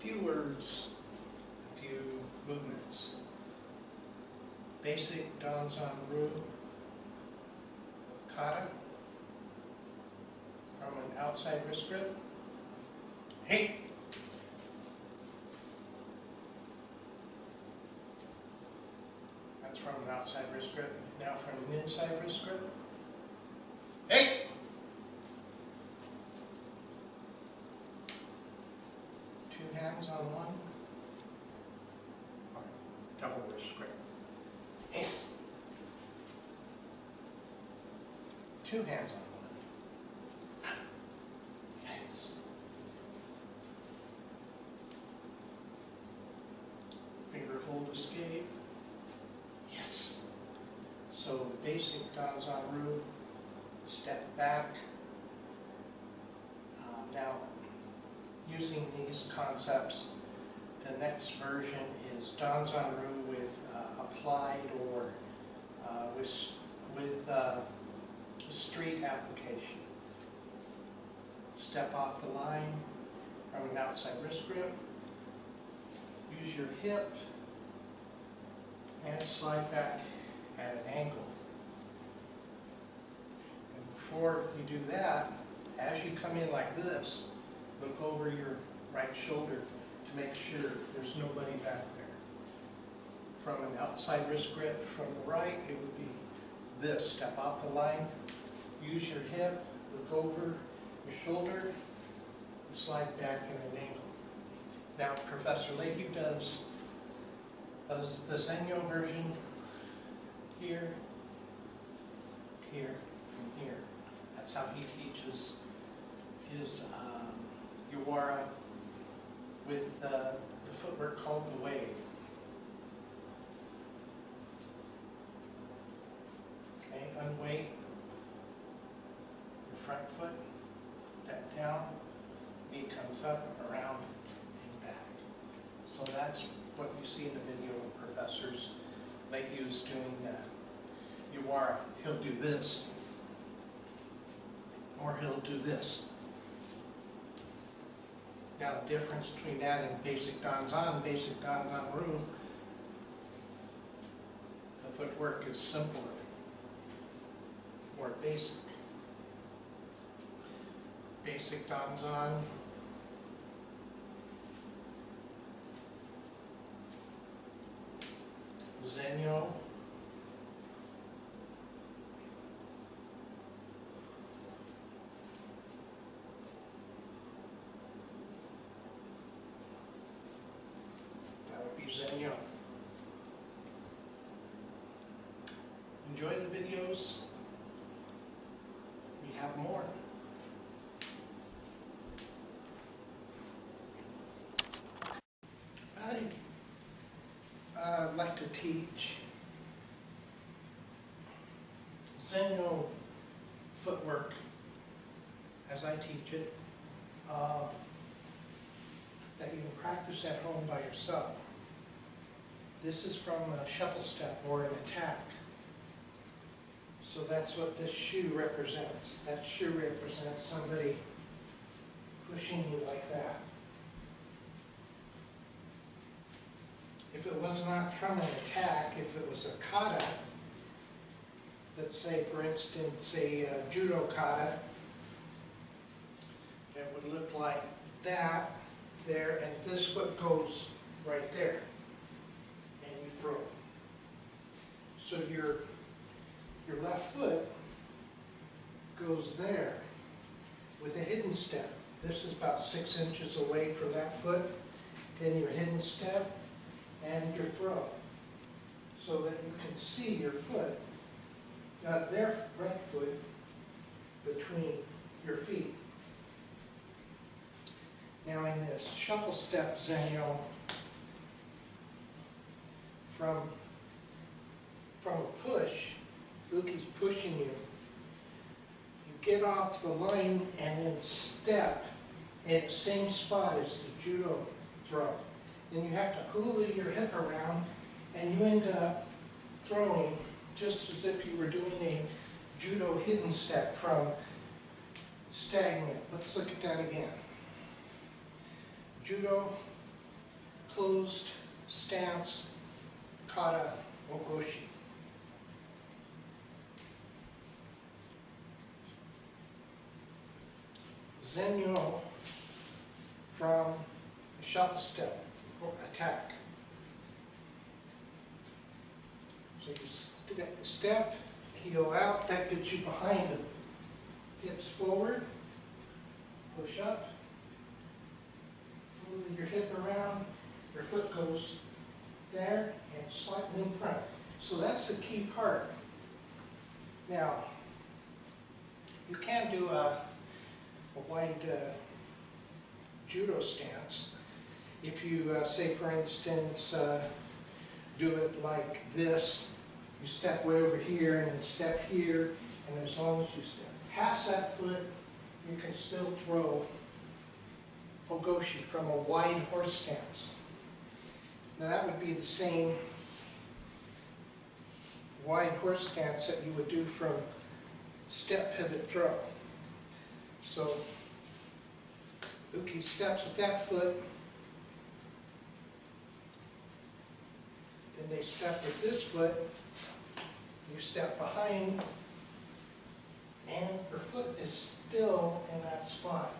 few words, a few movements. Basic danzan-ryu, kata, from an outside wrist grip. Hey! That's from an outside wrist grip. Now from an inside wrist grip. Hey! Two hands on one. Or double wrist grip. Yes. Two hands on one. Yes. Finger hold escape. Yes. So basic danzan-ryu, step back. Now, using these concepts, the next version is danzan-ryu with applied or with street application. Step off the line from an outside wrist grip. Use your hip and slide back at an angle. And before you do that, as you come in like this, look over your right shoulder to make sure there's nobody back there. From an outside wrist grip from the right, it would be this. Step off the line, use your hip, look over your shoulder, and slide back at an angle. Now Professor Leahy does the zenyo version here, here, and here. That's how he teaches his Yawara with the footwork called the wave. Okay, unweight your front foot, step down, knee comes up, around, and back. So that's what you see in the video of Professors Leahy's doing Yawara. He'll do this, or he'll do this. Now the difference between that and basic danzan-ryu, the footwork is simpler, more basic. Basic danzan, zenyo, zenyo. Enjoy the videos. We have more. I'd like to teach zenyo footwork as I teach it, that you can practice at home by yourself. This is from a shuffle step or an attack. So that's what this shoe represents. That shoe represents somebody pushing you like that. If it was not from an attack, if it was a kata, let's say for instance a judo kata, it would look like that there, and this foot goes right there. Throw. So your left foot goes there with a hidden step. This is about 6 inches away from that foot. Then your hidden step and your throw. So that you can see your foot, got their right foot between your feet. Now in this shuffle step zenyo, from a push, Uki's pushing you. You get off the line and then step at the same spot as the judo throw. Then you have to hula your hip around and you end up throwing just as if you were doing a judo hidden step from stagnant. Let's look at that again. Judo closed stance, kata, ogoshi. Zenyo from the shuffle step, or attack. So you step, heel out, that gets you behind him. Hips forward, push up, move your hip around, your foot goes there and slightly in front. So that's the key part. Now, you can do a wide judo stance. If you say, for instance, do it like this, you step way over here and then step here, and as long as you step past that foot, you can still throw ogoshi from a wide horse stance. Now that would be the same wide horse stance that you would do from step pivot throw. So Uki steps with that foot, then they step with this foot, you step behind, and your foot is still in that spot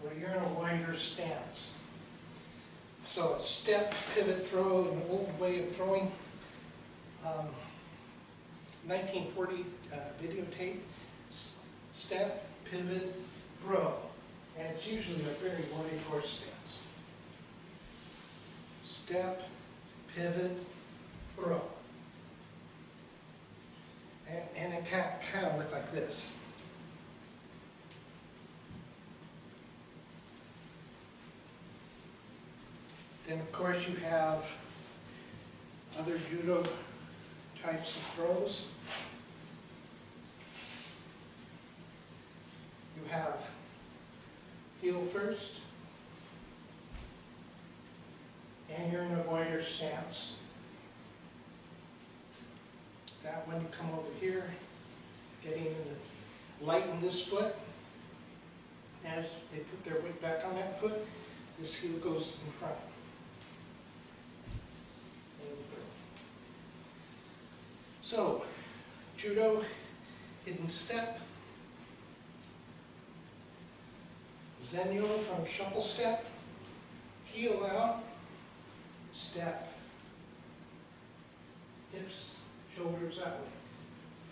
where you're in a wider stance. So a step, pivot, throw, an old way of throwing. 1940 videotape, step, pivot, throw. And it's usually a very wide horse stance. Step, pivot, throw. And it kind of looks like this. Then of course you have other judo types of throws. You have heel first, and you're in a wider stance. That when you come over here, getting in the lighten this foot. As they put their weight back on that foot, this heel goes in front. So, judo, hidden step, zenyo from shuffle step, heel out, step, hips, shoulders that way.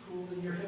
Pull in your hips.